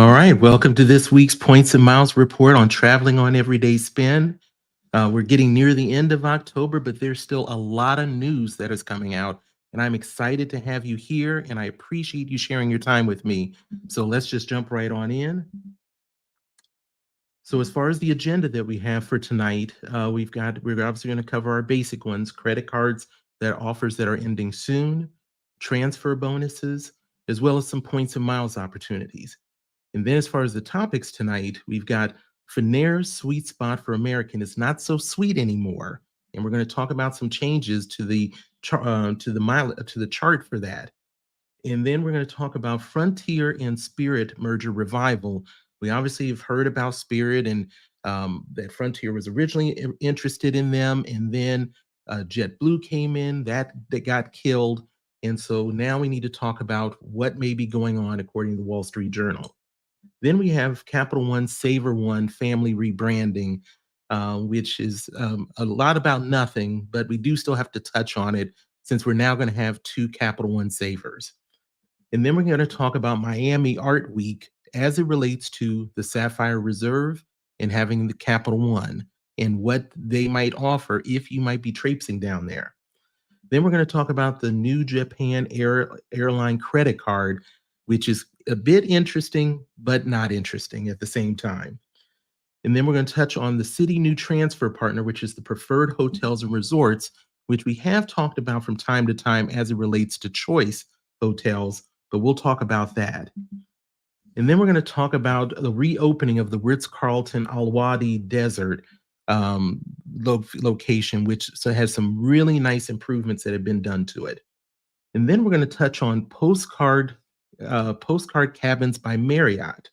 All right, welcome to this week's Points and Miles report on traveling on everyday spend. We're getting near the end of October, but there's still a lot of news that is coming out, and I'm excited to have you here, and I appreciate you sharing your time with me. So let's just jump right on in. So as far as the agenda that we have for tonight, we're obviously going to cover our basic ones: credit cards, that offers that are ending soon, transfer bonuses, as well as some points and miles opportunities. And then as far as the topics tonight, we've got Finnair's sweet spot for American is not so sweet anymore. And we're going to talk about some changes to the to the chart for that. And then we're going to talk about Frontier and Spirit merger revival. We obviously have heard about Spirit and that Frontier was originally interested in them, and then JetBlue came in that got killed. And so now we need to talk about what may be going on according to the Wall Street Journal. Then we have Capital One, SavorOne family rebranding, which is a lot about nothing, but we do still have to touch on it since we're now going to have two Capital One savers. And then we're going to talk about Miami Art Week as it relates to the Sapphire Reserve and having the Capital One and what they might offer if you might be traipsing down there. Then we're going to talk about the new Japan Airline credit card, which is a bit interesting, but not interesting at the same time. And then we're going to touch on the Citi new transfer partner, which is the preferred hotels and resorts, which we have talked about from time to time as it relates to choice hotels, but we'll talk about that. And then we're going to talk about the reopening of the Ritz Carlton Al Wadi Desert location, which has some really nice improvements that have been done to it. And then we're going to touch on Postcard cabins by Marriott.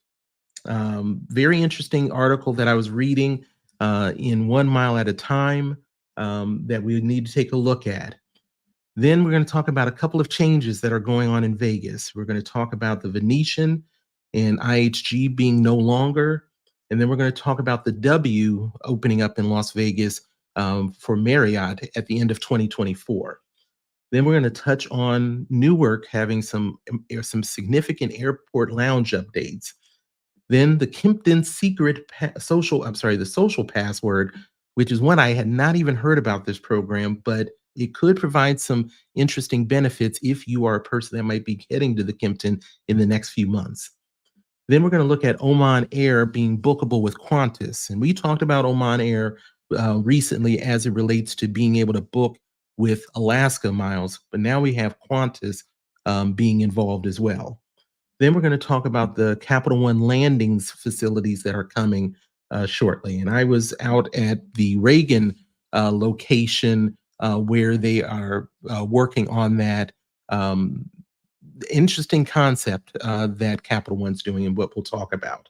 Very interesting article that I was reading in 1 Mile at a Time that we need to take a look at. Then we're going to talk about a couple of changes that are going on in Vegas. We're going to talk about the Venetian and IHG being no longer. And then we're going to talk about the W opening up in Las Vegas for Marriott at the end of 2024. Then we're going to touch on Newark having some significant airport lounge updates. Then the Kimpton secret the social password, which is one I had not even heard about this program, but it could provide some interesting benefits if you are a person that might be heading to the Kimpton in the next few months. Then we're going to look at Oman Air being bookable with Qantas. And we talked about Oman Air recently as it relates to being able to book with Alaska miles, but now we have Qantas being involved as well. Then we're going to talk about the Capital One landings facilities that are coming shortly. And I was out at the Reagan location where they are working on that. Interesting concept that Capital One's doing and what we'll talk about.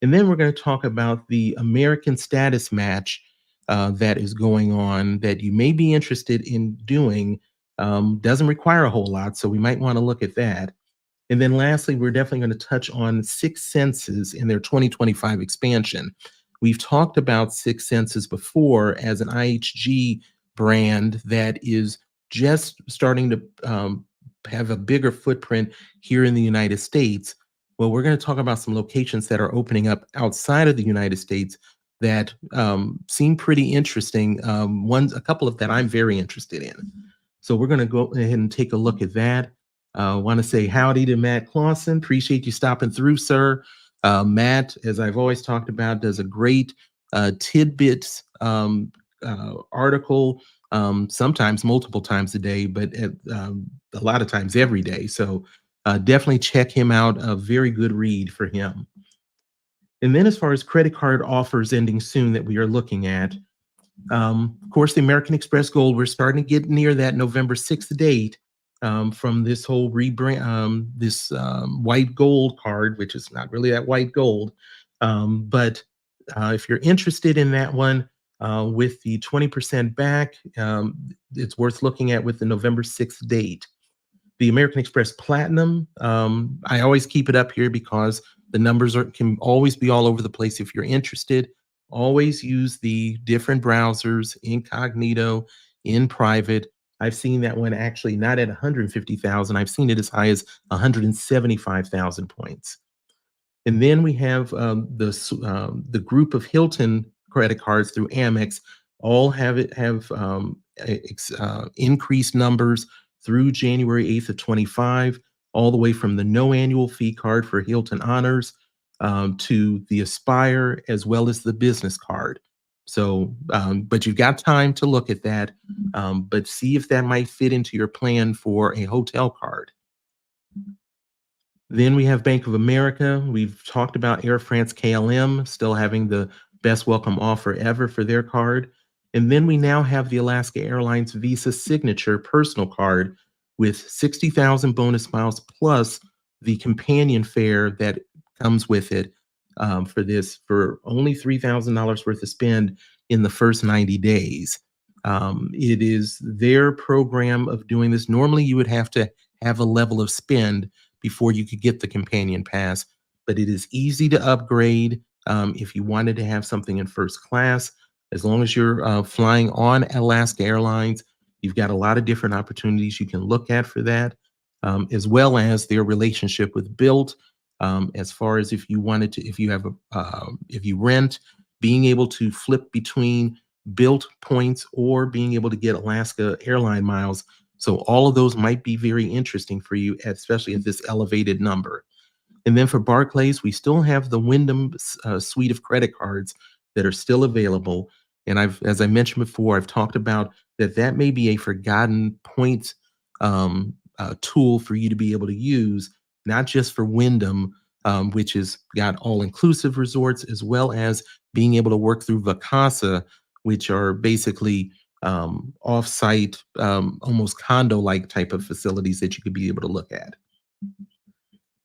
And then we're going to talk about the American status match that is going on that you may be interested in doing. Doesn't require a whole lot, so we might want to look at that. And then lastly, we're definitely going to touch on Six Senses in their 2025 expansion. We've talked about Six Senses before as an IHG brand that is just starting to have a bigger footprint here in the United States. Well, we're going to talk about some locations that are opening up outside of the United States that seem pretty interesting. A couple of that I'm very interested in. So we're going to go ahead and take a look at that. I want to say howdy to Matt Clausen. Appreciate you stopping through, sir. Matt, as I've always talked about, does a great tidbits article, sometimes multiple times a day, but a lot of times every day. So definitely check him out. A very good read for him. And then as far as credit card offers ending soon that we are looking at, of course, the American Express Gold, we're starting to get near that November 6th date from this whole rebrand, this white gold card, which is not really that white gold. But if you're interested in that one with the 20% back, it's worth looking at with the November 6th date. The American Express Platinum, I always keep it up here because the numbers can always be all over the place. If you're interested, always use the different browsers, incognito, in private. I've seen that one actually not at 150,000. I've seen it as high as 175,000 points. And then we have the group of Hilton credit cards through Amex. All have increased numbers through January 8th of 25, all the way from the no annual fee card for Hilton Honors to the Aspire, as well as the business card. So, but you've got time to look at that, but see if that might fit into your plan for a hotel card. Then we have Bank of America. We've talked about Air France KLM still having the best welcome offer ever for their card. And then we now have the Alaska Airlines Visa Signature personal card with 60,000 bonus miles plus the companion fare that comes with it for only $3,000 worth of spend in the first 90 days. It is their program of doing this. Normally, you would have to have a level of spend before you could get the companion pass, but it is easy to upgrade if you wanted to have something in first class. As long as you're flying on Alaska Airlines, you've got a lot of different opportunities you can look at for that, as well as their relationship with Bilt. As far as if you wanted to, if you rent, being able to flip between Bilt points or being able to get Alaska airline miles. So all of those might be very interesting for you, especially at this elevated number. And then for Barclays, we still have the Wyndham suite of credit cards that are still available. And as I mentioned before, I've talked about that may be a forgotten point tool for you to be able to use, not just for Wyndham, which has got all-inclusive resorts, as well as being able to work through Vacasa, which are basically off-site, almost condo-like type of facilities that you could be able to look at.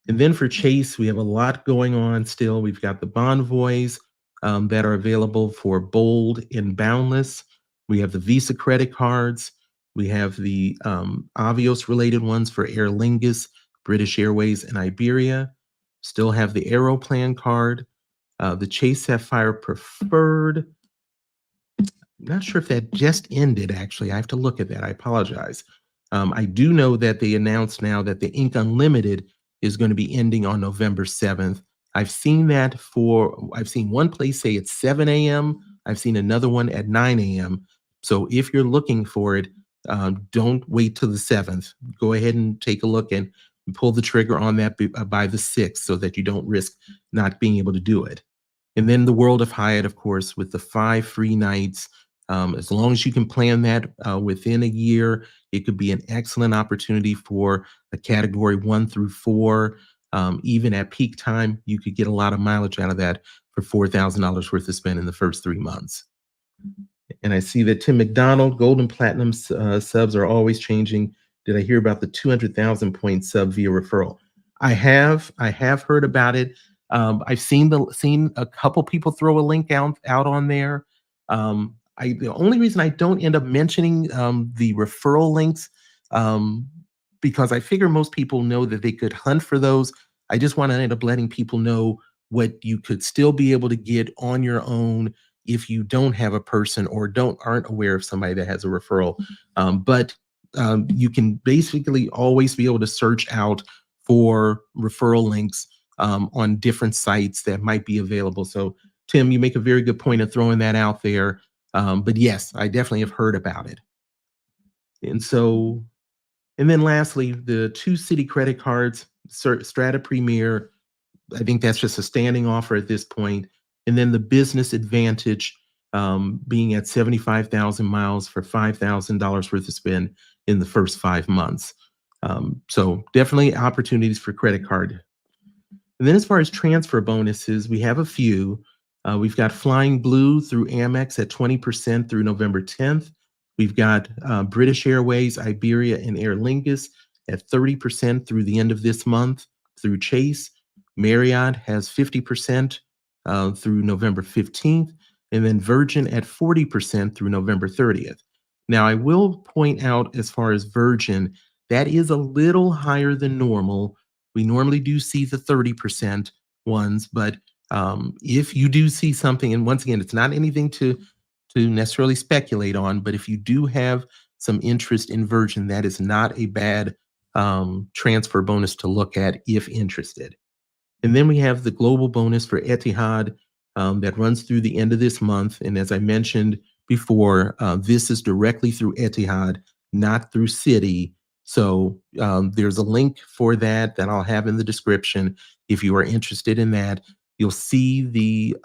And then for Chase, we have a lot going on still. We've got the Bonvoys that are available for Bold and Boundless. We have the Visa credit cards. We have the Avios-related ones for Aer Lingus, British Airways, and Iberia. Still have the Aeroplan card, the Chase Sapphire Preferred. Not sure if that just ended, actually. I have to look at that. I apologize. I do know that they announced now that the Ink Unlimited is going to be ending on November 7th. I've seen one place say it's 7 a.m. I've seen another one at 9 a.m. So if you're looking for it, don't wait till the 7th. Go ahead and take a look and pull the trigger on that by the 6th so that you don't risk not being able to do it. And then the World of Hyatt, of course, with the 5 free nights. As long as you can plan that within a year, it could be an excellent opportunity for a category 1 through 4. Even at peak time, you could get a lot of mileage out of that for $4,000 worth of spend in the first 3 months. And I see that Tim McDonald, Gold and Platinum subs are always changing. Did I hear about the 200,000 point sub via referral? I have heard about it. I've seen a couple people throw a link out on there. The only reason I don't end up mentioning the referral links, because I figure most people know that they could hunt for those. I just want to end up letting people know what you could still be able to get on your own if you don't have a person or aren't aware of somebody that has a referral. But you can basically always be able to search out for referral links on different sites that might be available. So Tim, you make a very good point of throwing that out there. But yes, I definitely have heard about it. And then lastly, the 2 Citi credit cards, Strata Premier, I think that's just a standing offer at this point. And then the Business Advantage being at 75,000 miles for $5,000 worth of spend in the first 5 months. So definitely opportunities for credit card. And then as far as transfer bonuses, we have a few. We've got Flying Blue through Amex at 20% through November 10th. We've got British Airways, Iberia, and Aer Lingus at 30% through the end of this month through Chase. Marriott has 50% through November 15th, and then Virgin at 40% through November 30th. Now, I will point out as far as Virgin, that is a little higher than normal. We normally do see the 30% ones, but if you do see something, and once again, it's not anything to necessarily speculate on, but if you do have some interest in Virgin, that is not a bad transfer bonus to look at if interested. And then we have the global bonus for Etihad that runs through the end of this month. And as I mentioned before, this is directly through Etihad, not through Citi. So there's a link for that I'll have in the description. If you are interested in that, you'll see the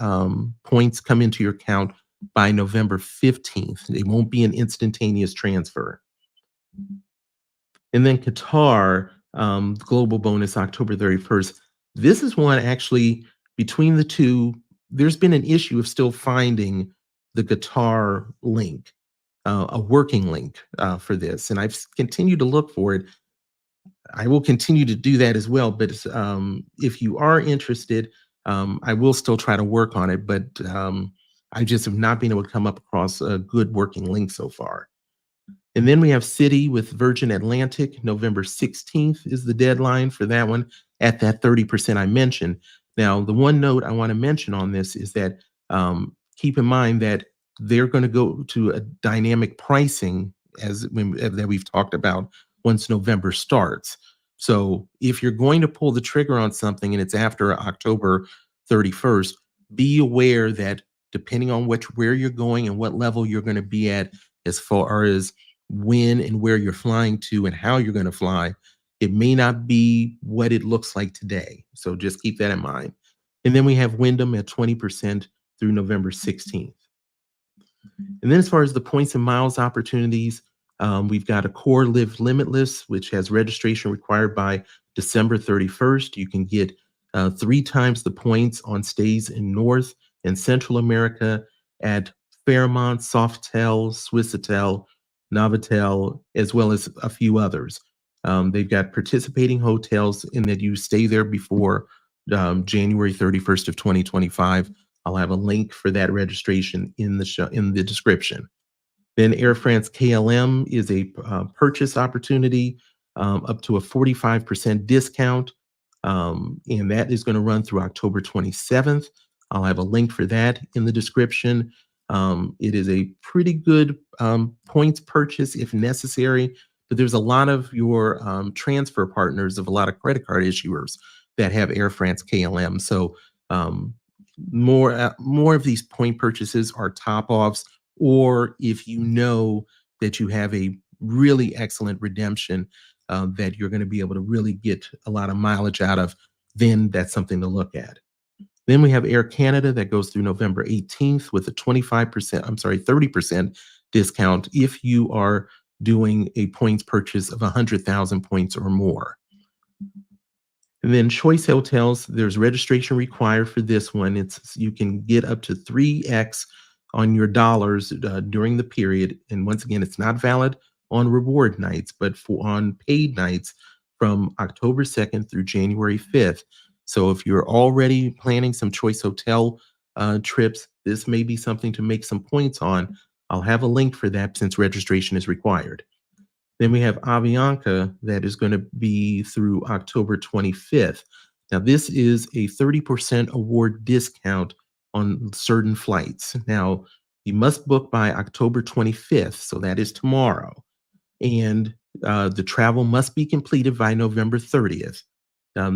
points come into your account by November 15th. It won't be an instantaneous transfer. And then Qatar, global bonus October 31st. This is one actually between the two, there's been an issue of still finding the Qatar link, a working link for this. And I've continued to look for it. I will continue to do that as well. But if you are interested, I will still try to work on it. But I just have not been able to come up across a good working link so far. And then we have Citi with Virgin Atlantic. November 16th is the deadline for that one at that 30% I mentioned. Now, the one note I want to mention on this is that keep in mind that they're going to go to a dynamic pricing that we've talked about once November starts. So if you're going to pull the trigger on something and it's after October 31st, be aware that depending on where you're going and what level you're going to be at as far as when and where you're flying to and how you're going to fly, it may not be what it looks like today. So just keep that in mind. And then we have Wyndham at 20% through November 16th. And then as far as the points and miles opportunities, we've got Accor Live Limitless, which has registration required by December 31st. You can get 3 times the points on stays in North and Central America at Fairmont, Sofitel, Swissôtel, Novotel, as well as a few others. They've got participating hotels in that you stay there before January 31st of 2025. I'll have a link for that registration in the description. Then Air France KLM is a purchase opportunity up to a 45% discount, and that is going to run through October 27th. I'll have a link for that in the description. It is a pretty good points purchase if necessary, but there's a lot of your transfer partners of a lot of credit card issuers that have Air France KLM. So more of these point purchases are top offs, or if you know that you have a really excellent redemption that you're going to be able to really get a lot of mileage out of, then that's something to look at. Then we have Air Canada that goes through November 18th with a 30% discount if you are doing a points purchase of 100,000 points or more. And then Choice Hotels, there's registration required for this one. You can get up to 3x on your dollars during the period. And once again, it's not valid on reward nights, but on paid nights from October 2nd through January 5th. So if you're already planning some Choice Hotel trips, this may be something to make some points on. I'll have a link for that since registration is required. Then we have Avianca that is going to be through October 25th. Now, this is a 30% award discount on certain flights. Now, you must book by October 25th, so that is tomorrow. And the travel must be completed by November 30th.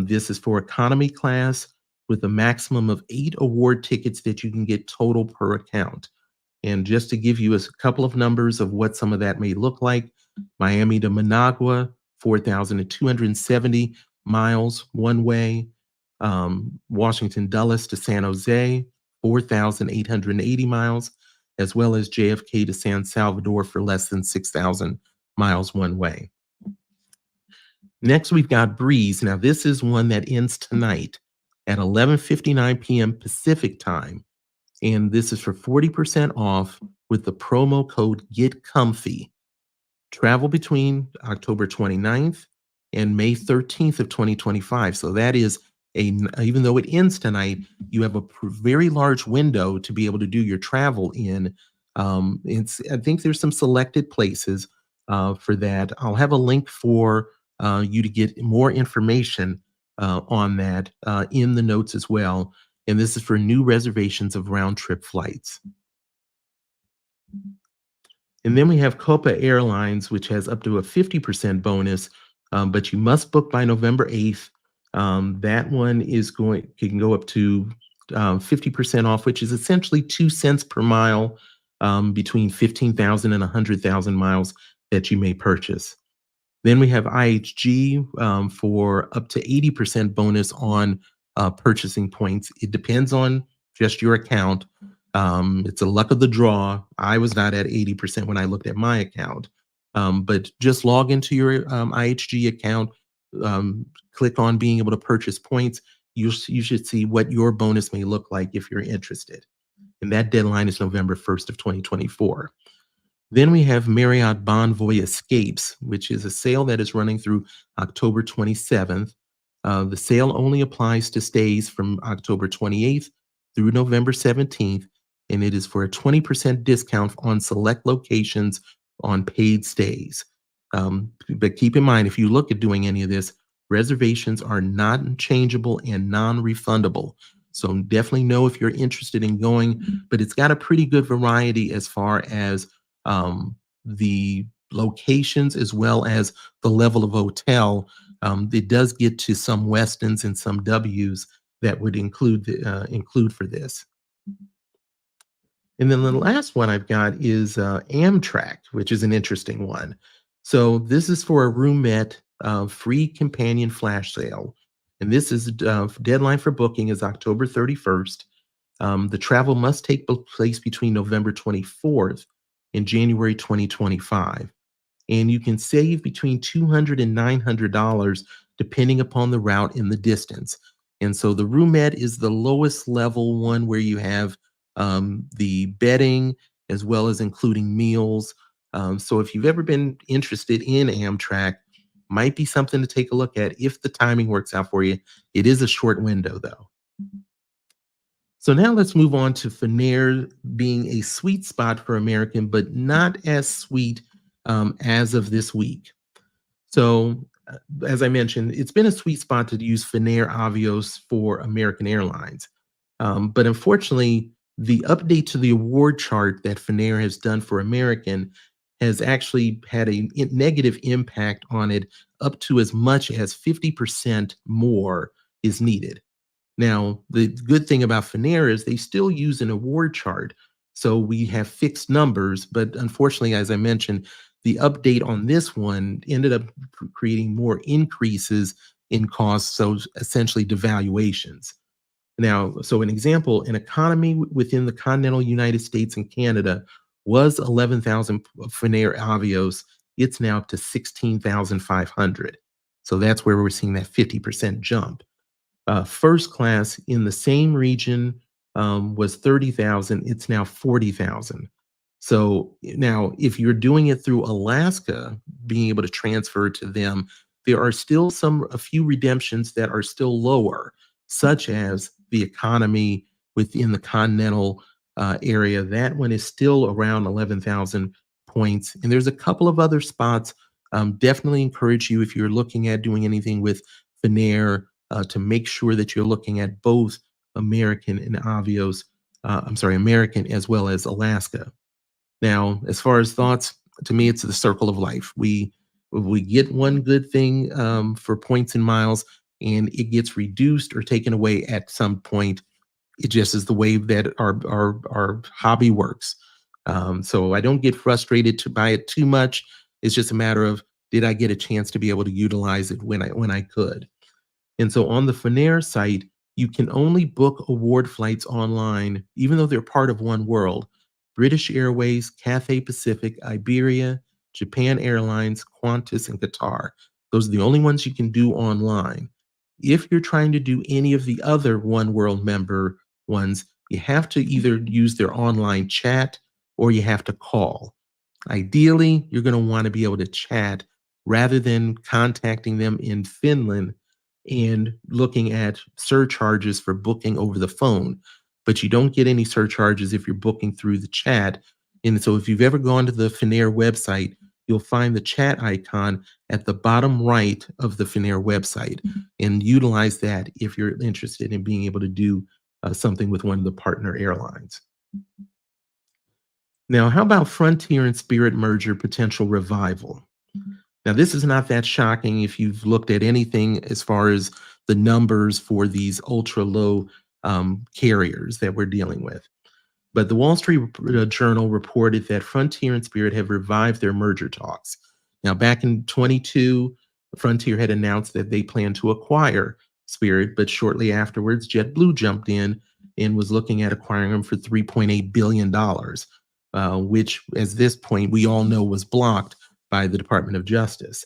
This is for economy class with a maximum of 8 award tickets that you can get total per account. And just to give you a couple of numbers of what some of that may look like, Miami to Managua, 4,270 miles one way. Washington Dulles to San Jose, 4,880 miles, as well as JFK to San Salvador for less than 6,000 miles one way. Next, we've got Breeze. Now, this is one that ends tonight at 11:59 p.m. Pacific time. And this is for 40% off with the promo code GETCOMFY. Travel between October 29th and May 13th of 2025. So that is even though it ends tonight, you have a very large window to be able to do your travel in. I think there's some selected places for that. I'll have a link for you to get more information on that in the notes as well. And this is for new reservations of round trip flights. And then we have Copa Airlines, which has up to a 50% bonus, but you must book by November 8th. That one is going can go up to 50% off, which is essentially 2 cents per mile between 15,000 and 100,000 miles that you may purchase. Then we have IHG for up to 80% bonus on purchasing points. It depends on just your account. It's a luck of the draw. I was not at 80% when I looked at my account. But just log into your IHG account, um, click on being able to purchase points. You should see what your bonus may look like if you're interested. And that deadline is November 1st of 2024. Then we have Marriott Bonvoy Escapes, which is a sale that is running through October 27th. The sale only applies to stays from October 28th through November 17th, and it is for a 20% discount on select locations on paid stays. But keep in mind, if you look at doing any of this, reservations are not changeable and non-refundable. So definitely know if you're interested in going, but it's got a pretty good variety as far as the locations as well as the level of hotel. It does get to some Westons and some W's that would include for this. And then the last one I've got is Amtrak, which is an interesting one. So this is for a roomette free companion flash sale. And this is deadline for booking is October 31st. The travel must take place between November 24th and January 2025. And you can save between $200 and $900 depending upon the route and the distance. And so the roomette is the lowest level one where you have the bedding as well as including meals. So if you've ever been interested in Amtrak, might be something to take a look at if the timing works out for you. It is a short window though. So now let's move on to Finnair being a sweet spot for American, but not as sweet as of this week. So as I mentioned, it's been a sweet spot to use Finnair Avios for American Airlines. But unfortunately, the update to the award chart that Finnair has done for American has actually had a negative impact on it up to as much as 50% more is needed. Now, the good thing about Finnair is they still use an award chart. So we have fixed numbers, but unfortunately, as I mentioned, the update on this one ended up creating more increases in costs, so essentially devaluations. Now, so an example, an economy within the continental United States and Canada was 11,000 Finnair Avios. It's now up to 16,500. So that's where we're seeing that 50% jump. First class in the same region was 30,000. It's now 40,000. So now, if you're doing it through Alaska, being able to transfer to them, there are still a few redemptions that are still lower, such as the economy within the continental area. That one is still around 11,000 points. And there's a couple of other spots. Definitely encourage you if you're looking at doing anything with Finnair to make sure that you're looking at both American and Avios. American as well as Alaska. Now, as far as thoughts, to me, it's the circle of life. We get one good thing for points and miles, and it gets reduced or taken away at some point. It just is the way that our hobby works. So I don't get frustrated by it too much. It's just a matter of, did I get a chance to be able to utilize it when I could? And so on the Finnair site, you can only book award flights online, even though they're part of One World. British Airways, Cathay Pacific, Iberia, Japan Airlines, Qantas, and Qatar. Those are the only ones you can do online. If you're trying to do any of the other One World member ones, you have to either use their online chat or you have to call. Ideally, you're going to want to be able to chat rather than contacting them in Finland and looking at surcharges for booking over the phone. But you don't get any surcharges if you're booking through the chat. And so if you've ever gone to the Finnair website, you'll find the chat icon at the bottom right of the Finnair website, and utilize that if you're interested in being able to do something with one of the partner airlines. Now, how about Frontier and Spirit merger potential revival? Now, this is not that shocking if you've looked at anything as far as the numbers for these ultra low carriers that we're dealing with. But the Wall Street Journal reported that Frontier and Spirit have revived their merger talks. Now, back in 22, Frontier had announced that they plan to acquire Spirit, but shortly afterwards, JetBlue jumped in and was looking at acquiring them for $3.8 billion, which, at this point, we all know was blocked by the Department of Justice.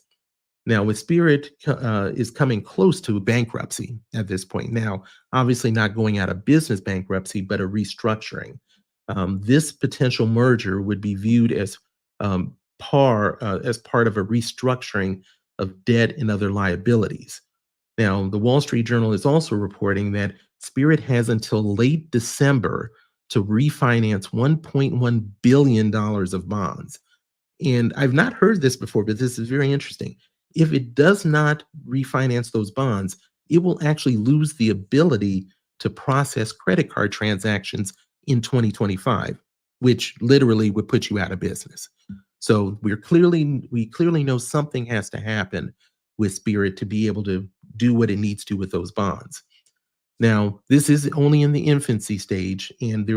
Now, with Spirit is coming close to bankruptcy at this point. Now, obviously not going out of business bankruptcy, but a restructuring. This potential merger would be viewed as as part of a restructuring of debt and other liabilities. Now, the Wall Street Journal is also reporting that Spirit has until late December to refinance $1.1 billion of bonds. And I've not heard this before, but this is very interesting. If it does not refinance those bonds, it will actually lose the ability to process credit card transactions in 2025, which literally would put you out of business. So we clearly know something has to happen with Spirit to be able to do what it needs to with those bonds. Now, this is only in the infancy stage, and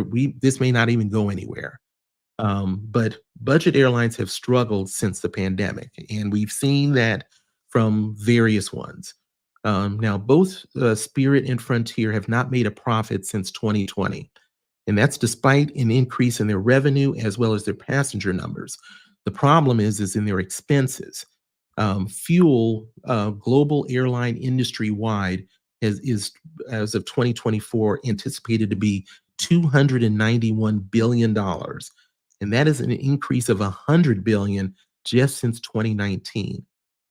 this may not even go anywhere. But budget airlines have struggled since the pandemic, and we've seen that from various ones. Now, both Spirit and Frontier have not made a profit since 2020, and that's despite an increase in their revenue as well as their passenger numbers. The problem is in their expenses. Fuel, global airline industry wide, is as of 2024 anticipated to be $291 billion. And that is an increase of 100 billion just since 2019.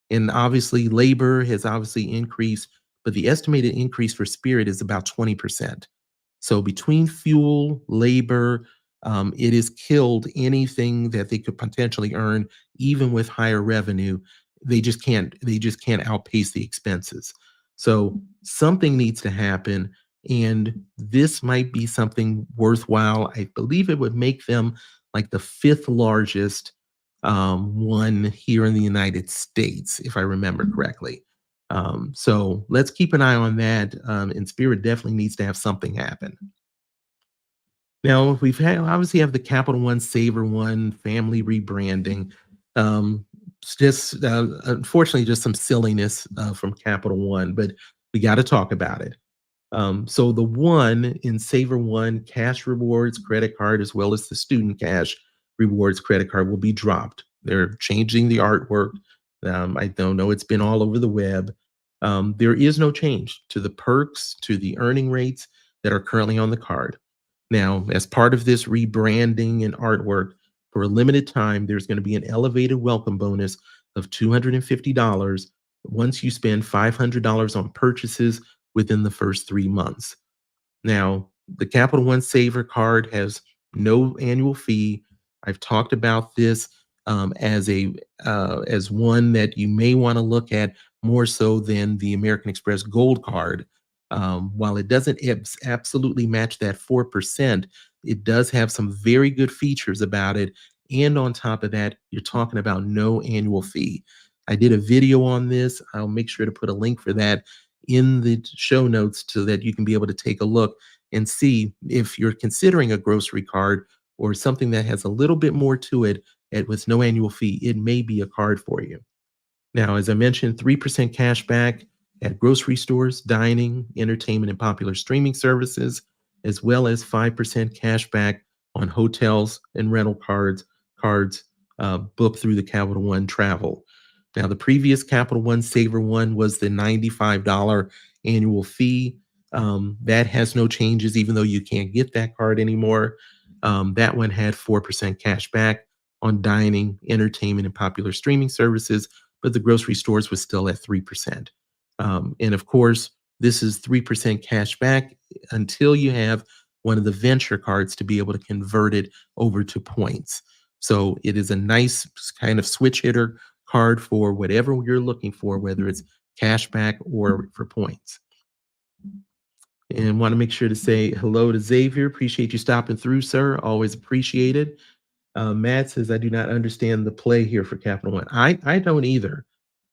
And obviously labor has obviously increased, but the estimated increase for Spirit is about 20%. So between fuel, labor, it has killed anything that they could potentially earn, even with higher revenue. They just can't outpace the expenses. So something needs to happen. And this might be something worthwhile. I believe it would make them like the fifth largest one here in the United States, if I remember correctly. So let's keep an eye on that. And Spirit definitely needs to have something happen. Now obviously have the Capital One, SavorOne family rebranding. It's just unfortunately just some silliness from Capital One, but we got to talk about it. So the one in SavorOne cash rewards credit card, as well as the student cash rewards credit card, will be dropped. They're changing the artwork. I don't know, it's been all over the web. There is no change to the perks, to the earning rates that are currently on the card. Now, as part of this rebranding and artwork, for a limited time, there's going to be an elevated welcome bonus of $250 once you spend $500 on purchases within the first 3 months. Now, the Capital One Saver card has no annual fee. I've talked about this as one that you may want to look at more so than the American Express Gold card. While it doesn't absolutely match that 4%, it does have some very good features about it. And on top of that, you're talking about no annual fee. I did a video on this. I'll make sure to put a link for that in the show notes so that you can be able to take a look and see if you're considering a grocery card or something that has a little bit more to it with no annual fee. It may be a card for you. Now, as I mentioned, 3% cash back at grocery stores, dining, entertainment, and popular streaming services, as well as 5% cash back on hotels and rental cards booked through the Capital One Travel. Now, the previous Capital One SavorOne was the $95 annual fee. That has no changes, even though you can't get that card anymore. That one had 4% cash back on dining, entertainment, and popular streaming services, but the grocery stores was still at 3%. And of course, this is 3% cash back until you have one of the venture cards to be able to convert it over to points. So it is a nice kind of switch hitter card for whatever you're looking for, whether it's cash back or for points. And want to make sure to say hello to Xavier. Appreciate you stopping through, sir. Always appreciated. Matt says, I do not understand the play here for Capital One. I don't either.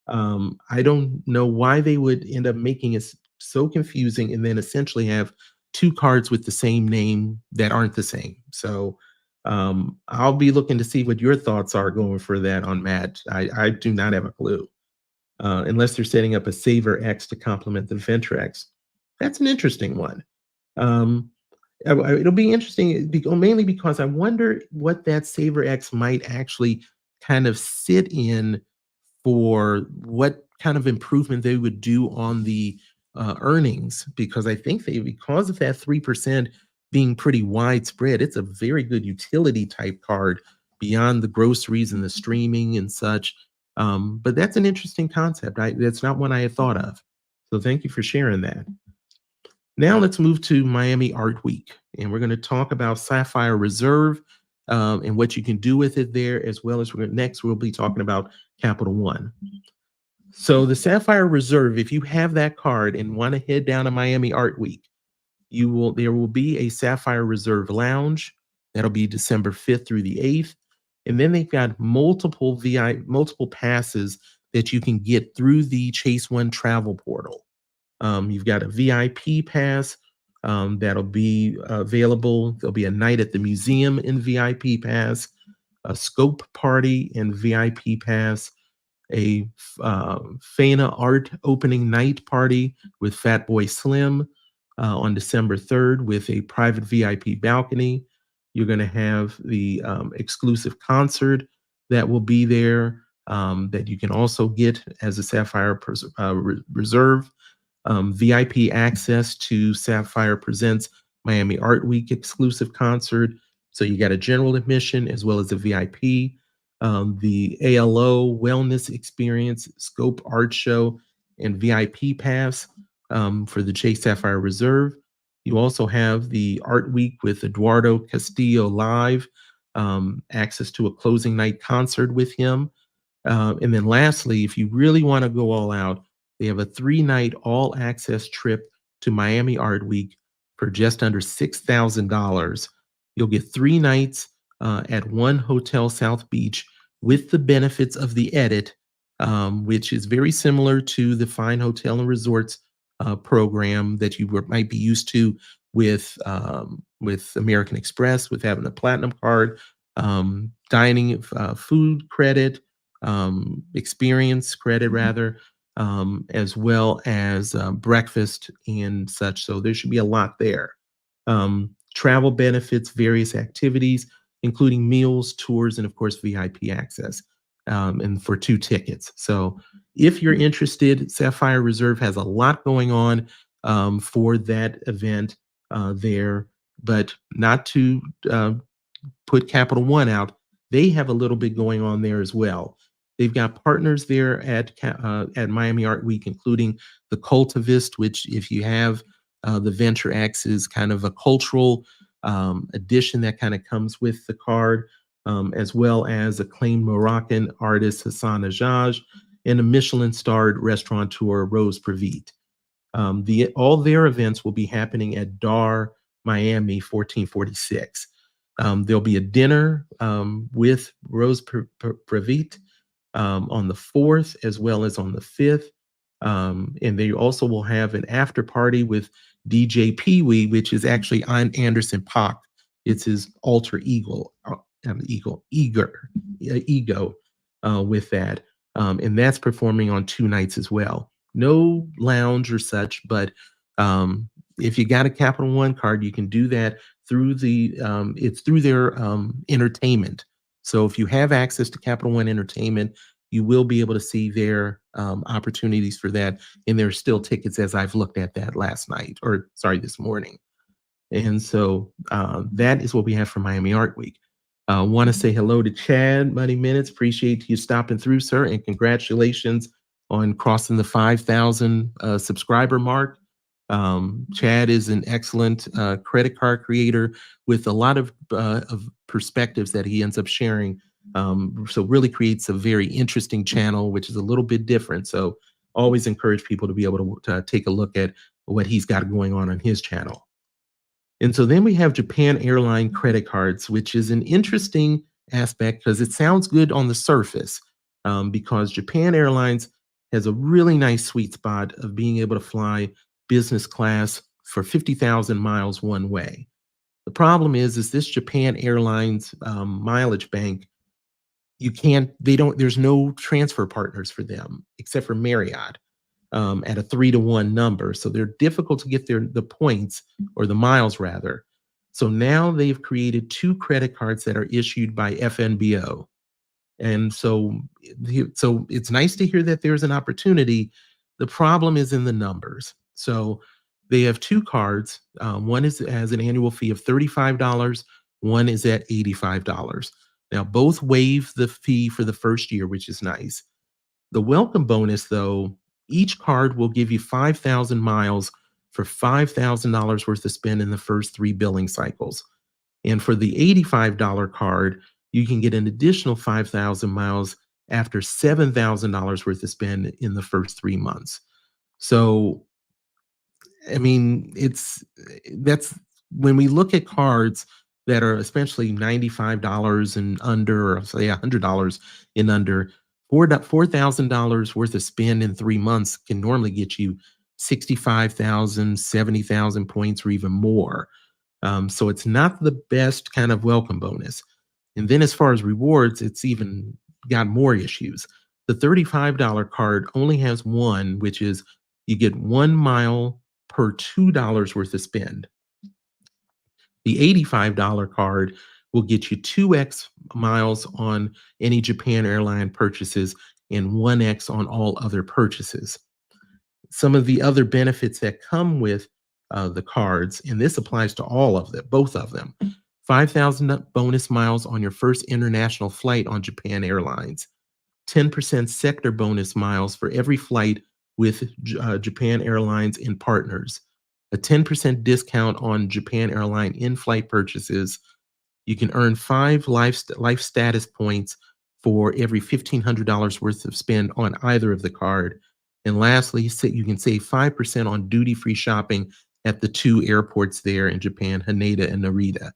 I don't know why they would end up making it so confusing and then essentially have two cards with the same name that aren't the same. So I'll be looking to see what your thoughts are going for that on Match. I do not have a clue. Unless they're setting up a Saver X to complement the Venture X. That's an interesting one. Um, it'll be interesting mainly because I wonder what that Saver X might actually kind of sit in for what kind of improvement they would do on the earnings, because I think because of that 3% being pretty widespread, it's a very good utility type card beyond the groceries and the streaming and such. But that's an interesting concept. That's not one I had thought of. So thank you for sharing that. Now let's move to Miami Art Week, and we're going to talk about Sapphire Reserve and what you can do with it there, as well as next we'll be talking about Capital One. So the Sapphire Reserve, if you have that card and want to head down to Miami Art Week, there will be a Sapphire Reserve Lounge. That'll be December 5th through the 8th. And then they've got multiple passes that you can get through the Chase One travel portal. You've got a VIP pass that'll be available. There'll be a night at the museum in VIP pass, a scope party in VIP pass, a Fana art opening night party with Fatboy Slim on December 3rd with a private VIP balcony. You're going to have the exclusive concert that will be there that you can also get as a Sapphire Reserve. VIP access to Sapphire Presents Miami Art Week exclusive concert. So you got a general admission as well as a VIP. The ALO Wellness Experience Scope Art Show and VIP Pass for the Chase Sapphire Reserve. You also have the Art Week with Eduardo Castillo live, access to a closing night concert with him. And then lastly, if you really want to go all out, they have a 3-night all-access trip to Miami Art Week for just under $6,000. You'll get 3 nights at one Hotel South Beach with the benefits of the Edit, which is very similar to the Fine Hotel and Resorts program that you might be used to with American Express, with having a platinum card, dining, food credit, experience credit rather, as well as breakfast and such. So there should be a lot there. Travel benefits, various activities, including meals, tours, and of course VIP access, and for 2 tickets. So if you're interested, Sapphire Reserve has a lot going on for that event there, but not to put Capital One out. They have a little bit going on there as well. They've got partners there at Miami Art Week, including the Cultivist, which if you have the Venture X is kind of a cultural edition that kind of comes with the card, as well as acclaimed Moroccan artist Hassan Ajaj and a Michelin-starred restaurateur Rose Previtt. All their events will be happening at DAR Miami 1446. There'll be a dinner with Rose Previtt on the 4th as well as on the 5th. And they also will have an after party with DJ Pee Wee, which is actually Anderson Paak. It's his alter ego, with that. And that's performing on 2 nights as well. No lounge or such, but if you got a Capital One card, you can do that through it's through their entertainment. So if you have access to Capital One Entertainment, you will be able to see their opportunities for that. And there are still tickets as I've looked at that this morning. And so that is what we have for Miami Art Week. I want to say hello to Chad, Money Minutes. Appreciate you stopping through, sir. And congratulations on crossing the 5,000 subscriber mark. Chad is an excellent credit card creator with a lot of perspectives that he ends up sharing. So really creates a very interesting channel, which is a little bit different. So always encourage people to be able to take a look at what he's got going on his channel. And so then we have Japan Airline credit cards, which is an interesting aspect because it sounds good on the surface, because Japan Airlines has a really nice sweet spot of being able to fly business class for 50,000 miles one way. The problem is this Japan Airlines mileage bank, there's no transfer partners for them except for Marriott at a 3-to-1 number. So they're difficult to get the points or the miles rather. So now they've created two credit cards that are issued by FNBO. And so it's nice to hear that there's an opportunity. The problem is in the numbers. So they have two cards. One has an annual fee of $35. One is at $85. Now, both waive the fee for the first year, which is nice. The welcome bonus, though, each card will give you 5,000 miles for $5,000 worth of spend in the first 3 billing cycles. And for the $85 card, you can get an additional 5,000 miles after $7,000 worth of spend in the first 3 months. So, I mean, that's when we look at cards that are especially $95 and under, or say $100 and under, $4,000 worth of spend in 3 months can normally get you 65,000, 70,000 points or even more. So it's not the best kind of welcome bonus. And then as far as rewards, it's even got more issues. The $35 card only has one, which is you get 1 mile per $2 worth of spend. The $85 card will get you 2x miles on any Japan Airline purchases and 1x on all other purchases. Some of the other benefits that come with the cards, and this applies to all of them, both of them. 5,000 bonus miles on your first international flight on Japan Airlines. 10% sector bonus miles for every flight with Japan Airlines and partners. A 10% discount on Japan Airline in-flight purchases. You can earn 5 life status points for every $1,500 worth of spend on either of the card. And lastly, you can save 5% on duty-free shopping at the 2 airports there in Japan, Haneda and Narita.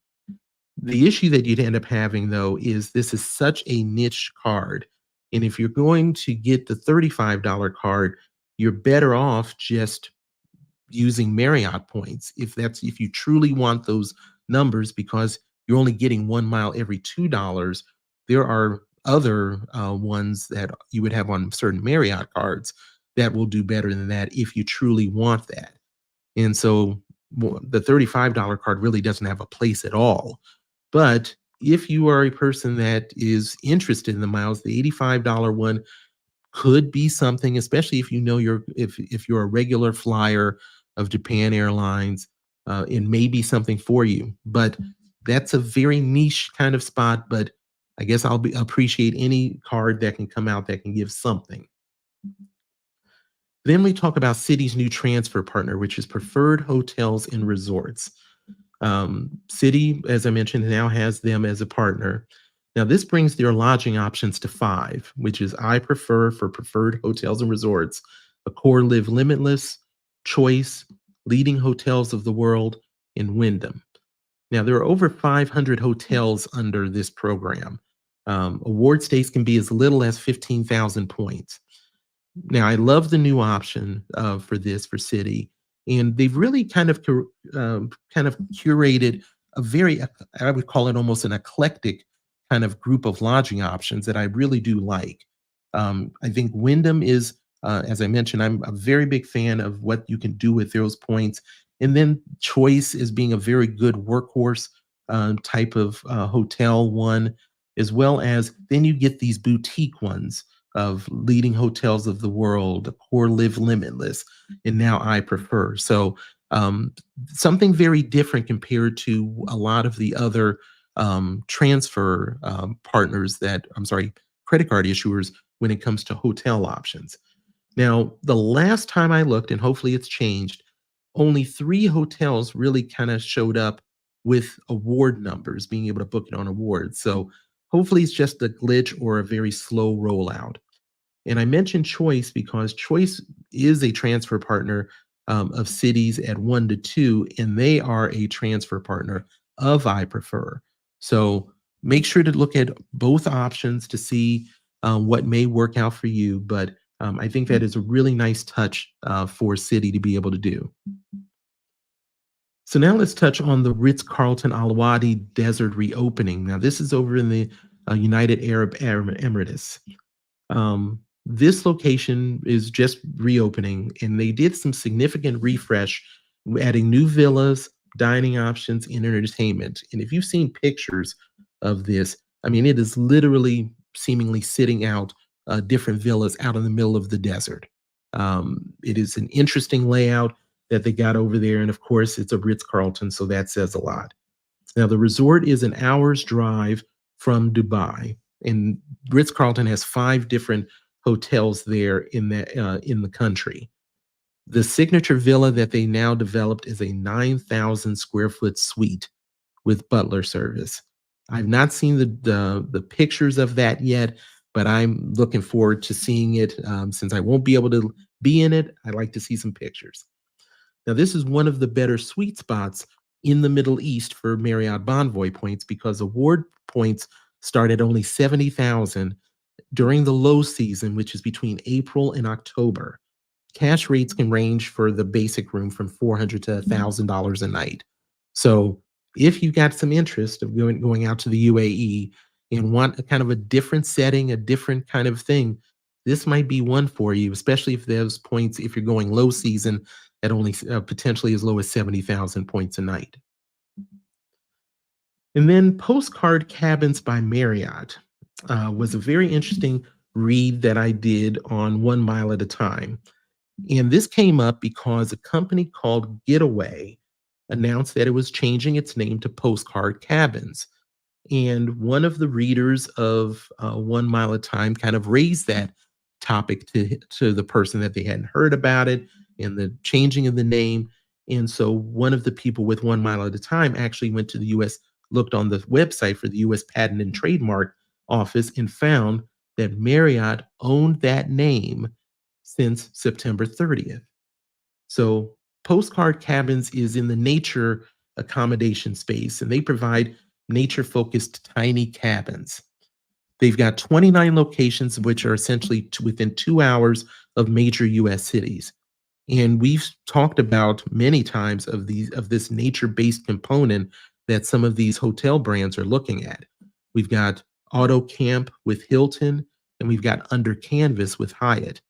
The issue that you'd end up having, though, is this is such a niche card. And if you're going to get the $35 card, you're better off just using Marriott points if you truly want those numbers, because you're only getting 1 mile every $2. There are other ones that you would have on certain Marriott cards that will do better than that if you truly want that. And so the $35 card really doesn't have a place at all. But if you are a person that is interested in the miles, the $85 one could be something, especially if you know if you're a regular flyer of Japan Airlines, it may be something for you. But that's a very niche kind of spot. But I guess I'll appreciate any card that can come out that can give something. Then we talk about Citi's new transfer partner, which is Preferred Hotels and Resorts. Citi, as I mentioned, now has them as a partner. Now, this brings their lodging options to 5, which is I Prefer for Preferred Hotels and Resorts, Accor Live Limitless, Choice, Leading Hotels of the World, and Wyndham. Now, there are over 500 hotels under this program. Award stays can be as little as 15,000 points. Now, I love the new option for Citi, and they've really kind of curated a very, I would call it almost an eclectic kind of group of lodging options that I really do like. I think Wyndham is, as I mentioned, I'm a very big fan of what you can do with those points. And then Choice is being a very good workhorse type of hotel one, as well as then you get these boutique ones of Leading Hotels of the World, Accor Live Limitless, and now I Prefer. So something very different compared to a lot of the other transfer partners credit card issuers when it comes to hotel options. Now, the last time I looked, and hopefully it's changed, only 3 hotels really kind of showed up with award numbers, being able to book it on awards. So hopefully it's just a glitch or a very slow rollout. And I mentioned Choice because Choice is a transfer partner of Citi's at 1 to 2, and they are a transfer partner of I Prefer. So make sure to look at both options to see what may work out for you. But I think that is a really nice touch for Citi to be able to do. So now let's touch on the Ritz-Carlton Al Wadi Desert reopening. Now this is over in the United Arab Emirates. This location is just reopening, and they did some significant refresh, adding new villas, dining options, and entertainment. And if you've seen pictures of this, I mean, it is literally seemingly sitting out different villas out in the middle of the desert. It is an interesting layout that they got over there, and of course, it's a Ritz-Carlton, so that says a lot. Now, the resort is an hour's drive from Dubai, and Ritz-Carlton has 5 different hotels there in the country. The signature villa that they now developed is a 9,000 square foot suite with butler service. I've not seen the pictures of that yet, but I'm looking forward to seeing it. Since I won't be able to be in it, I'd like to see some pictures. Now, this is one of the better sweet spots in the Middle East for Marriott Bonvoy points because award points start at only 70,000 during the low season, which is between April and October. Cash rates can range for the basic room from $400 to $1,000 a night. So if you got some interest of going out to the UAE and want a kind of a different setting, a different kind of thing, this might be one for you, especially if those points, if you're going low season at only potentially as low as 70,000 points a night. And then Postcard Cabins by Marriott was a very interesting read that I did on 1 Mile at a Time. And this came up because a company called Getaway announced that it was changing its name to Postcard Cabins. And one of the readers of 1 Mile at a Time kind of raised that topic to the person that they hadn't heard about it and the changing of the name. And so one of the people with 1 Mile at a Time actually went to the US, looked on the website for the US Patent and Trademark Office, and found that Marriott owned that name since September 30th. So Postcard Cabins is in the nature accommodation space, and they provide nature-focused tiny cabins. They've got 29 locations, which are essentially within 2 hours of major US cities. And we've talked about many times of this nature-based component that some of these hotel brands are looking at. We've got Auto Camp with Hilton, and we've got Under Canvas with Hyatt.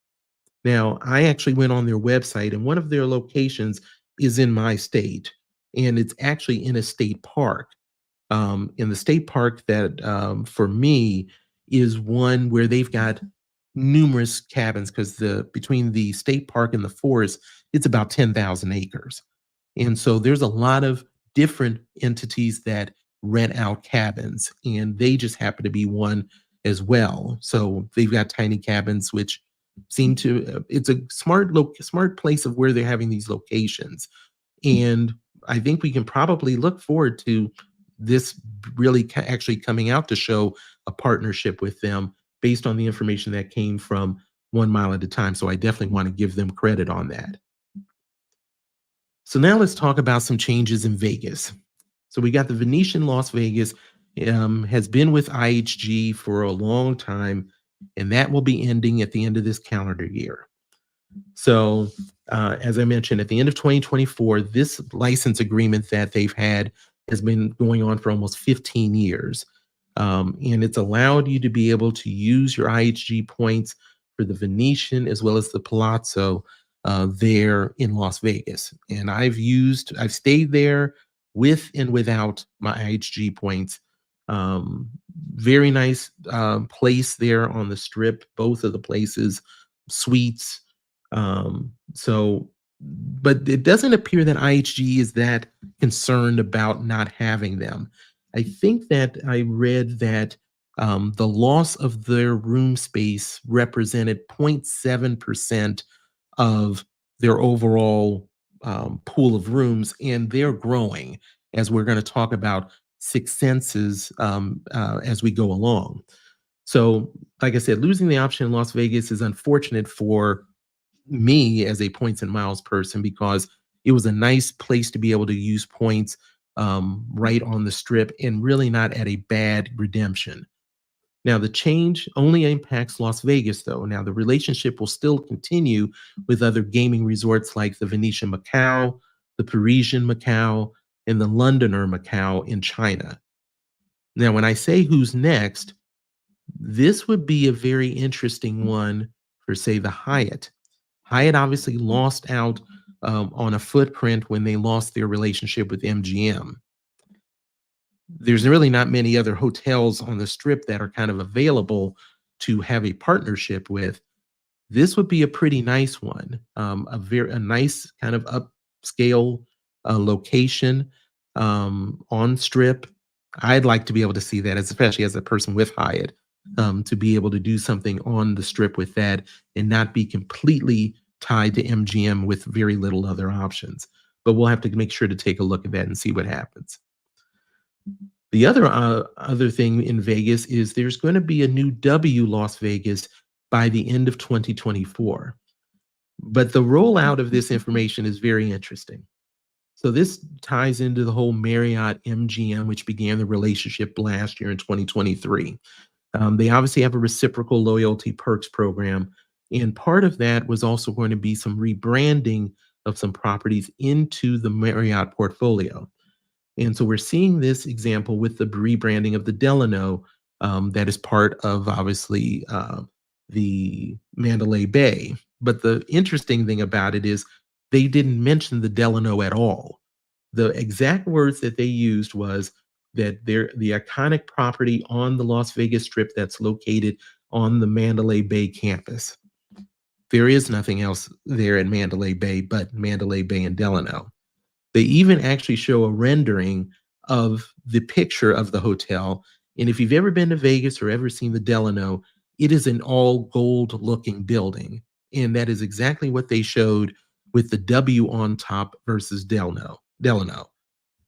Now, I actually went on their website, and one of their locations is in my state, and it's actually in a state park. In the state park that, for me, is one where they've got numerous cabins because between the state park and the forest, it's about 10,000 acres. And so there's a lot of different entities that rent out cabins, and they just happen to be one as well. So they've got tiny cabins, which seem to, it's a smart place of where they're having these locations. And I think we can probably look forward to this really actually coming out to show a partnership with them based on the information that came from 1 Mile at a Time. So I definitely want to give them credit on that. So now let's talk about some changes in Vegas. So we got the Venetian Las Vegas, has been with IHG for a long time, and that will be ending at the end of this calendar year. So as I mentioned, at the end of 2024, this license agreement that they've had has been going on for almost 15 years. And it's allowed you to be able to use your IHG points for the Venetian as well as the Palazzo there in Las Vegas. And I've stayed there with and without my IHG points. Very nice place there on the Strip, both of the places, suites. But it doesn't appear that IHG is that concerned about not having them. I think that I read that the loss of their room space represented 0.7% of their overall pool of rooms, and they're growing, as we're going to talk about Six Senses as we go along. So, like I said, losing the option in Las Vegas is unfortunate for me as a points and miles person because it was a nice place to be able to use points right on the Strip and really not at a bad redemption. Now, the change only impacts Las Vegas, though. Now, the relationship will still continue with other gaming resorts like the Venetian Macau, the Parisian Macau, and the Londoner Macau in China. Now, when I say who's next, this would be a very interesting one for, say, the Hyatt. Hyatt obviously lost out on a footprint when they lost their relationship with MGM. There's really not many other hotels on the strip that are kind of available to have a partnership with. This would be a pretty nice one, a nice kind of upscale location on strip. I'd like to be able to see that, especially as a person with Hyatt, to be able to do something on the strip with that and not be completely tied to MGM with very little other options. But we'll have to make sure to take a look at that and see what happens. The other thing in Vegas is there's going to be a new W Las Vegas by the end of 2024. But the rollout of this information is very interesting. So this ties into the whole Marriott MGM, which began the relationship last year in 2023. They obviously have a reciprocal loyalty perks program. And part of that was also going to be some rebranding of some properties into the Marriott portfolio. And so we're seeing this example with the rebranding of the Delano that is part of, obviously, the Mandalay Bay. But the interesting thing about it is they didn't mention the Delano at all. The exact words that they used was that they're the iconic property on the Las Vegas Strip that's located on the Mandalay Bay campus. There is nothing else there in Mandalay Bay but Mandalay Bay and Delano. They even actually show a rendering of the picture of the hotel. And if you've ever been to Vegas or ever seen the Delano, it is an all gold looking building. And that is exactly what they showed with the W on top versus Delano.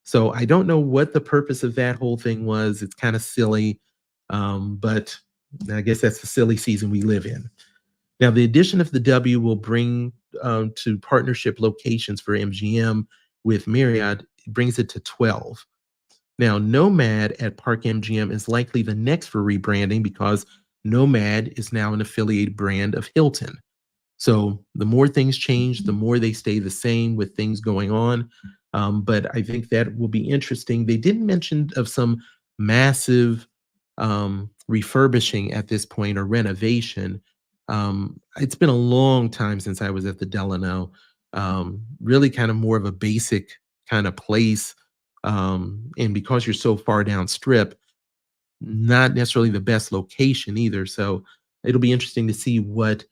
So I don't know what the purpose of that whole thing was. It's kind of silly, but I guess that's the silly season we live in. Now, the addition of the W will bring to partnership locations for MGM with Marriott, it brings it to 12. Now, Nomad at Park MGM is likely the next for rebranding because Nomad is now an affiliated brand of Hilton. So the more things change, the more they stay the same with things going on. But I think that will be interesting. They didn't mention of some massive refurbishing at this point or renovation. It's been a long time since I was at the Delano. Really kind of more of a basic kind of place. And because you're so far down strip, not necessarily the best location either. So it'll be interesting to see what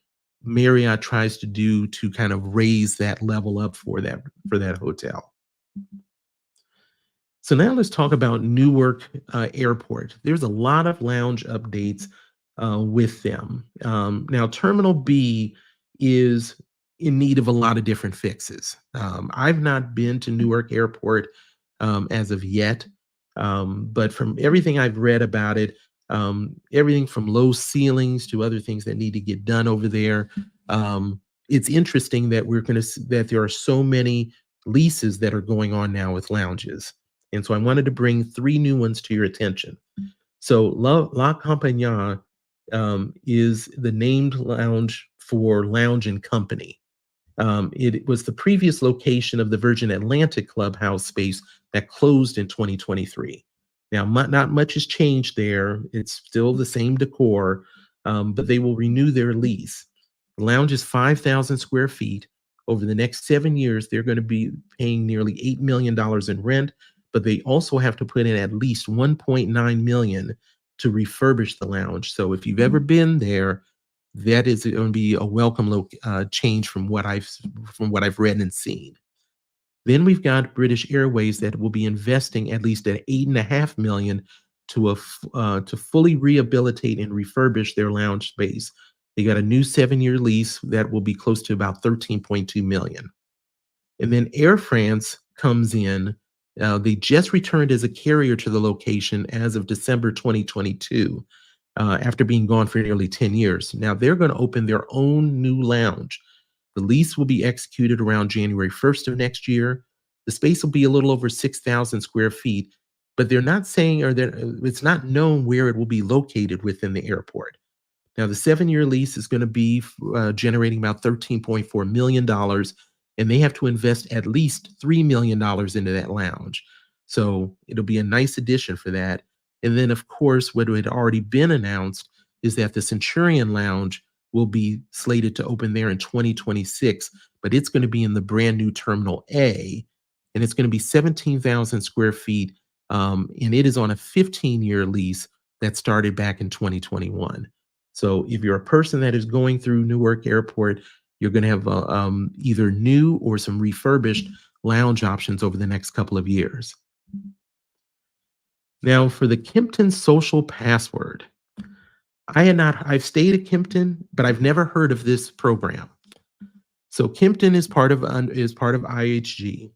Marriott tries to do to kind of raise that level up for that hotel. So now let's talk about Newark Airport. There's a lot of lounge updates with them. Now, Terminal B is in need of a lot of different fixes. I've not been to Newark Airport as of yet, but from everything I've read about it, everything from low ceilings to other things that need to get done over there. It's interesting that that there are so many leases that are going on now with lounges. And so I wanted to bring 3 new ones to your attention. So La Compagnie is the named lounge for Lounge and Company. It was the previous location of the Virgin Atlantic Clubhouse space that closed in 2023. Now, not much has changed there. It's still the same decor, but they will renew their lease. The lounge is 5,000 square feet. Over the next 7 years, they're going to be paying nearly $8 million in rent, but they also have to put in at least $1.9 million to refurbish the lounge. So if you've ever been there, that is going to be a welcome change from what I've read and seen. Then we've got British Airways that will be investing at least at $8.5 million to fully rehabilitate and refurbish their lounge space. They got a new 7-year lease that will be close to about $13.2 million. And then Air France comes in. They just returned as a carrier to the location as of December 2022, after being gone for nearly 10 years. Now they're going to open their own new lounge. The lease will be executed around January 1st of next year. The space will be a little over 6,000 square feet. but they're not saying, or that it's not known where it will be located within the airport. Now, the 7-year lease is going to be generating about $13.4 million, dollars, and they have to invest at least $3 million into that lounge. So it'll be a nice addition for that. And then, of course, what had already been announced is that the Centurion Lounge will be slated to open there in 2026, but it's going to be in the brand new Terminal A, and it's going to be 17,000 square feet, and it is on a 15-year lease that started back in 2021. So if you're a person that is going through Newark Airport, you're going to have either new or some refurbished lounge options over the next couple of years. Now, for the Kimpton social password, I've stayed at Kimpton, but I've never heard of this program. So Kimpton is part of IHG,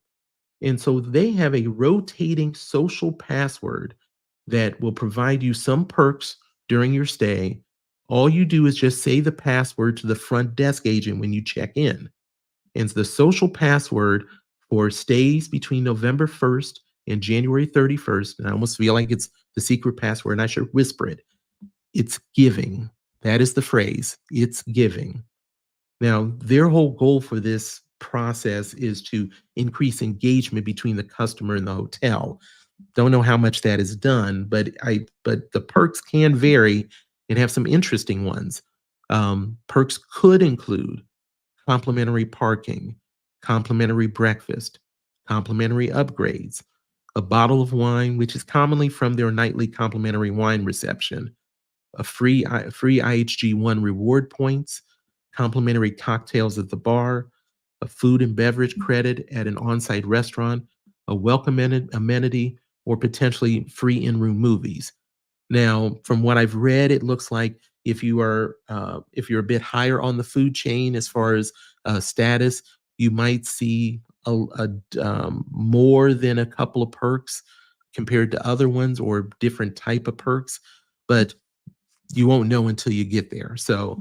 and so they have a rotating social password that will provide you some perks during your stay. All you do is just say the password to the front desk agent when you check in. And the social password for stays between November 1st and January 31st, and I almost feel like it's the secret password, and I should whisper it. It's giving. That is the phrase. It's giving. Now, their whole goal for this process is to increase engagement between the customer and the hotel. Don't know how much that is done, but the perks can vary and have some interesting ones. Perks could include complimentary parking, complimentary breakfast, complimentary upgrades, a bottle of wine, which is commonly from their nightly complimentary wine reception, a free IHG One reward points, complimentary cocktails at the bar, a food and beverage credit at an on-site restaurant, a welcome amenity, or potentially free in-room movies. Now, from what I've read, it looks like if you're a bit higher on the food chain as far as status, you might see more than a couple of perks compared to other ones, or different type of perks, but you won't know until you get there. So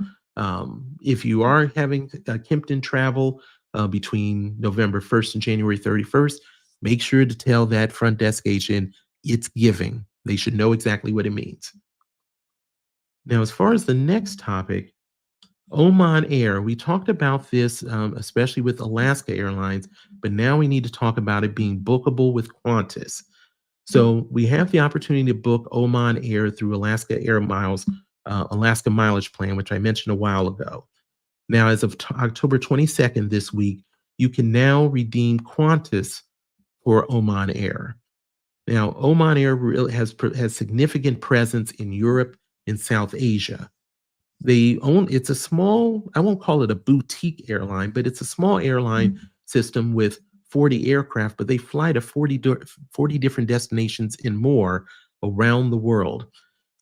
if you are having Kimpton travel between November 1st and January 31st, make sure to tell that front desk agent it's giving. They should know exactly what it means. Now, as far as the next topic, Oman Air, we talked about this, especially with Alaska Airlines, but now we need to talk about it being bookable with Qantas. So we have the opportunity to book Oman Air through Alaska Air Miles, Alaska Mileage Plan, which I mentioned a while ago. Now, as of October 22nd this week, you can now redeem Qantas for Oman Air. Now, Oman Air really has significant presence in Europe and South Asia. It's a small, I won't call it a boutique airline, but it's a small airline system with 40 aircraft, but they fly to 40 different destinations and more around the world.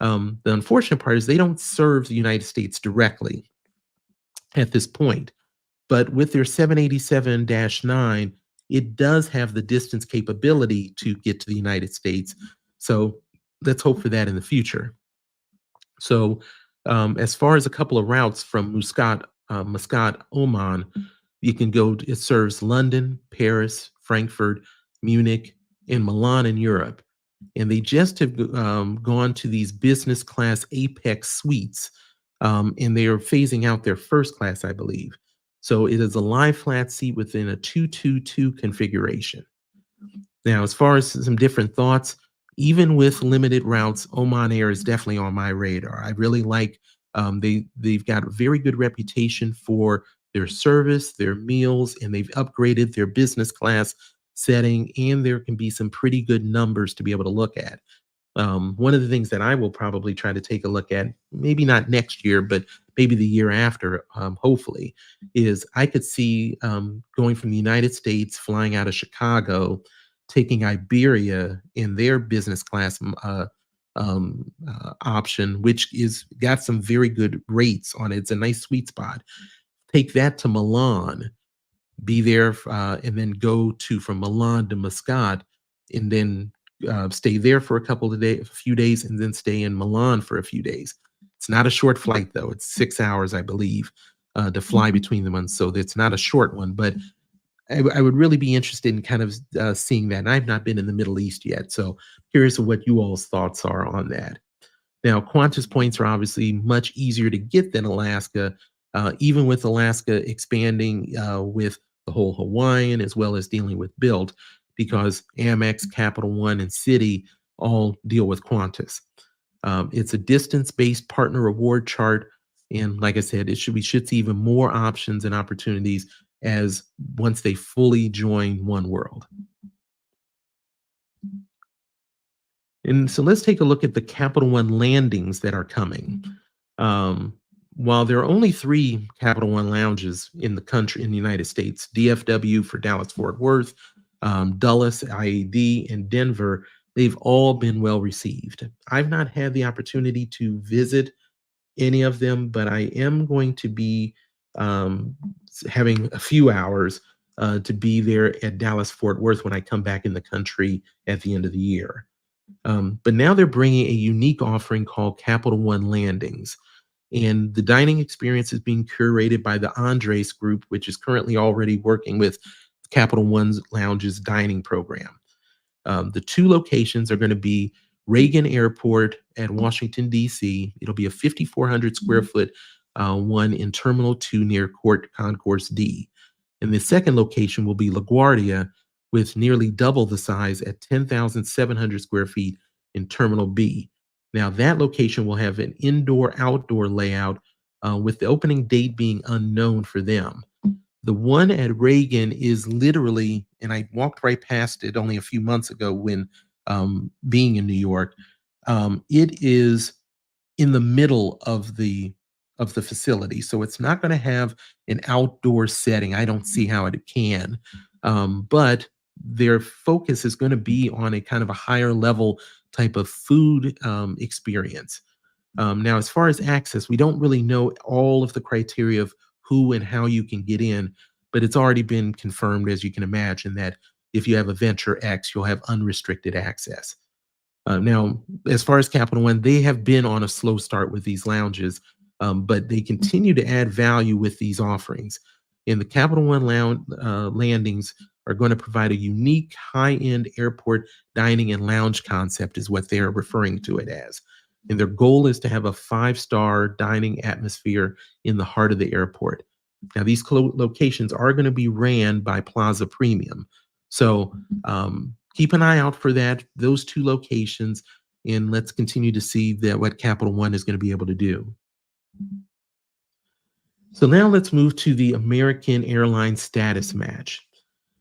The unfortunate part is they don't serve the United States directly at this point, but with their 787-9, it does have the distance capability to get to the United States. So let's hope for that in the future. So as far as a couple of routes from Muscat, Oman, you can go, it serves London, Paris, Frankfurt, Munich, and Milan in Europe. And they just have gone to these business class Apex suites, and they are phasing out their first class, I believe. So it is a lie flat seat within a 222 configuration. Now, as far as some different thoughts, even with limited routes, Oman Air is definitely on my radar. I really like, they've got a very good reputation for their service, their meals, and they've upgraded their business class setting, and there can be some pretty good numbers to be able to look at. One of the things that I will probably try to take a look at, maybe not next year, but maybe the year after, hopefully, is I could see going from the United States, flying out of Chicago, taking Iberia in their business class option, which is got some very good rates on it. It's a nice sweet spot. Take that to Milan, be there, and then go from Milan to Muscat, and then stay there for a few days, and then stay in Milan for a few days. It's not a short flight, though. It's 6 hours, I believe, to fly between the ones. So it's not a short one, but I would really be interested in kind of seeing that. And I've not been in the Middle East yet, so curious of what you all's thoughts are on that. Now, Qantas points are obviously much easier to get than Alaska, even with Alaska expanding with the whole Hawaiian as well as dealing with Built, because Amex, Capital One, and Citi all deal with Qantas. It's a distance-based partner reward chart, and like I said, we should see even more options and opportunities as once they fully join One World. And so let's take a look at the Capital One landings that are coming. Um, while there are only 3 Capital One lounges in the country, in the United States, DFW for Dallas Fort Worth, Dulles, IAD, and Denver, they've all been well received. I've not had the opportunity to visit any of them, but I am going to be having a few hours to be there at Dallas Fort Worth when I come back in the country at the end of the year. But now they're bringing a unique offering called Capital One Landings. And the dining experience is being curated by the Andres Group, which is currently already working with Capital One's Lounge's dining program. The 2 locations are going to be Reagan Airport at Washington, D.C. It'll be a 5,400 square foot one in Terminal 2 near Concourse D. And the second location will be LaGuardia, with nearly double the size at 10,700 square feet in Terminal B. Now, that location will have an indoor-outdoor layout with the opening date being unknown for them. The one at Reagan is literally, and I walked right past it only a few months ago when being in New York. It is in the middle of the facility, so it's not going to have an outdoor setting. I don't see how it can, but their focus is going to be on a kind of a higher level type of food experience. Now, as far as access, we don't really know all of the criteria of who and how you can get in, but it's already been confirmed, as you can imagine, that if you have a Venture X, you'll have unrestricted access. Now, as far as Capital One, they have been on a slow start with these lounges, but they continue to add value with these offerings. And the Capital One landings are going to provide a unique high-end airport dining and lounge concept, is what they're referring to it as. And their goal is to have a 5-star dining atmosphere in the heart of the airport. Now, these locations are going to be ran by Plaza Premium. So keep an eye out for those 2 locations, and let's continue to see what Capital One is going to be able to do. So now let's move to the American Airlines status match.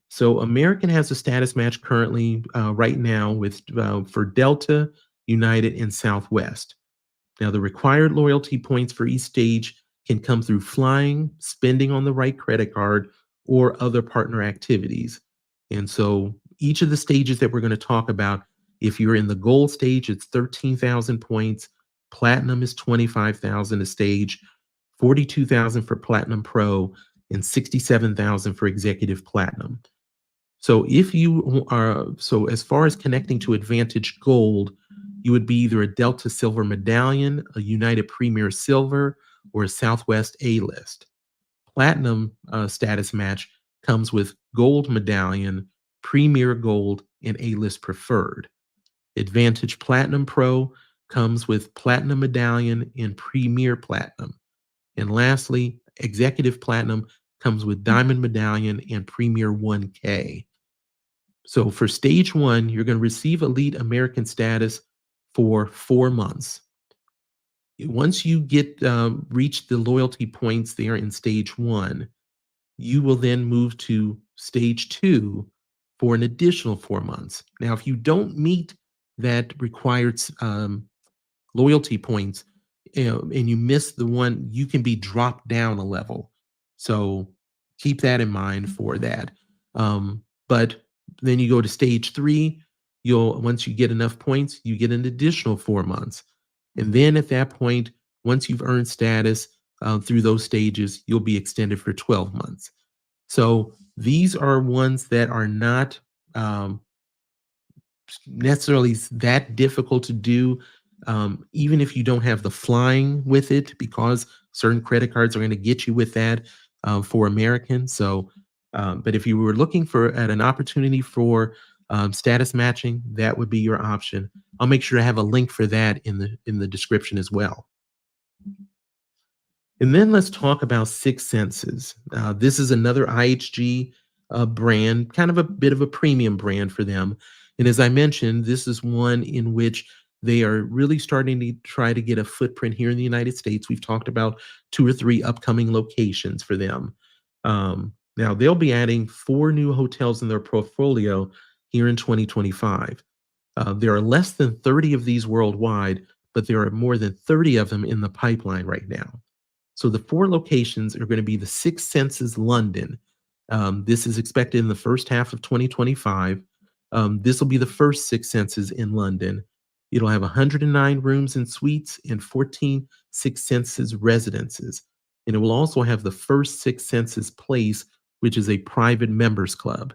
So American has a status match currently right now with for Delta, United, and Southwest. Now, the required loyalty points for each stage can come through flying, spending on the right credit card, or other partner activities. And so each of the stages that we're going to talk about, if you're in the gold stage, it's 13,000 points. Platinum is 25,000 a stage, 42,000 for Platinum Pro, and 67,000 for Executive Platinum. So as far as connecting to AAdvantage Gold, you would be either a Delta Silver Medallion, a United Premier Silver, or a Southwest A-List. Platinum status match comes with Gold Medallion, Premier Gold, and A-List Preferred. AAdvantage Platinum Pro comes with Platinum Medallion and Premier Platinum. And lastly, Executive Platinum comes with Diamond Medallion and Premier 1K. So for stage 1, you're going to receive Elite American status for 4 months. Once you get reach the loyalty points there in stage 1, you will then move to stage 2 for an additional 4 months. Now, if you don't meet that required loyalty points, and you miss the one, you can be dropped down a level. So keep that in mind for that. But then you go to stage 3, once you get enough points, you get an additional 4 months. And then at that point, once you've earned status through those stages, you'll be extended for 12 months. So these are ones that are not necessarily that difficult to do, even if you don't have the flying with it, because certain credit cards are going to get you with that for American. So But if you were looking for at an opportunity for status matching, that would be your option. I'll make sure to have a link for that in the description as well. And then let's talk about Six Senses. This is another IHG brand, kind of a bit of a premium brand for them. And as I mentioned, this is one in which they are really starting to try to get a footprint here in the United States. We've talked about 2 or 3 upcoming locations for them. Now, they'll be adding 4 new hotels in their portfolio here in 2025. There are less than 30 of these worldwide, but there are more than 30 of them in the pipeline right now. So the 4 locations are going to be the Six Senses London. This is expected in the first half of 2025. This will be the first Six Senses in London. It'll have 109 rooms and suites and 14 Six Senses residences. And it will also have the first Six Senses Place, which is a private members club.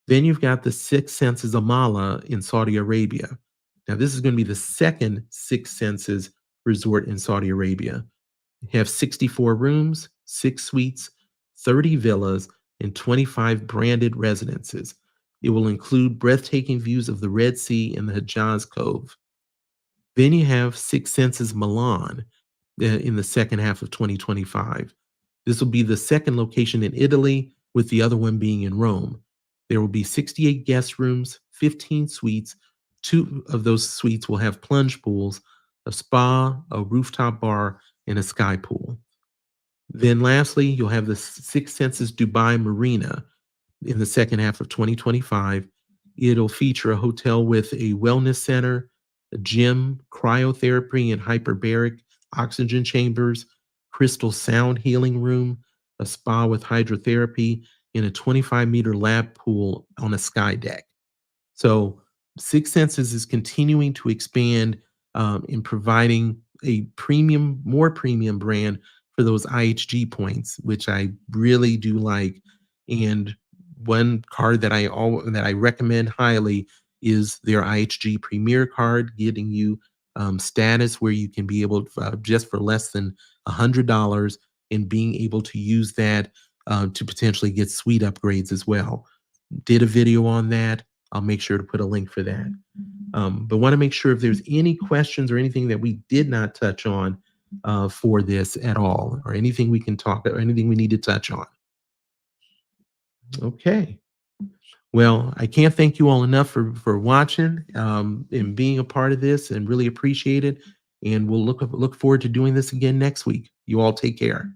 Then you've got the Six Senses Amala in Saudi Arabia. Now, this is going to be the second Six Senses resort in Saudi Arabia. You have 64 rooms, 6 suites, 30 villas, and 25 branded residences. It will include breathtaking views of the Red Sea and the Hejaz Cove. Then you have Six Senses Milan in the second half of 2025. This will be the second location in Italy, with the other one being in Rome. There will be 68 guest rooms, 15 suites. 2 of those suites will have plunge pools, a spa, a rooftop bar, and a sky pool. Then lastly, you'll have the Six Senses Dubai Marina in the second half of 2025. It'll feature a hotel with a wellness center, a gym, cryotherapy and hyperbaric oxygen chambers, crystal sound healing room, a spa with hydrotherapy, and a 25-meter lab pool on a sky deck. So Six Senses is continuing to expand in providing a more premium brand for those IHG points, which I really do like. And one card that I recommend highly is their IHG Premier card, getting you status where you can be able to, just for less than $100, and being able to use that to potentially get suite upgrades as well. Did a video on that. I'll make sure to put a link for that. But want to make sure if there's any questions or anything that we did not touch on for this at all, or anything we can talk about, or anything we need to touch on. Okay. Well, I can't thank you all enough for watching and being a part of this, and really appreciate it. And we'll look forward to doing this again next week. You all take care.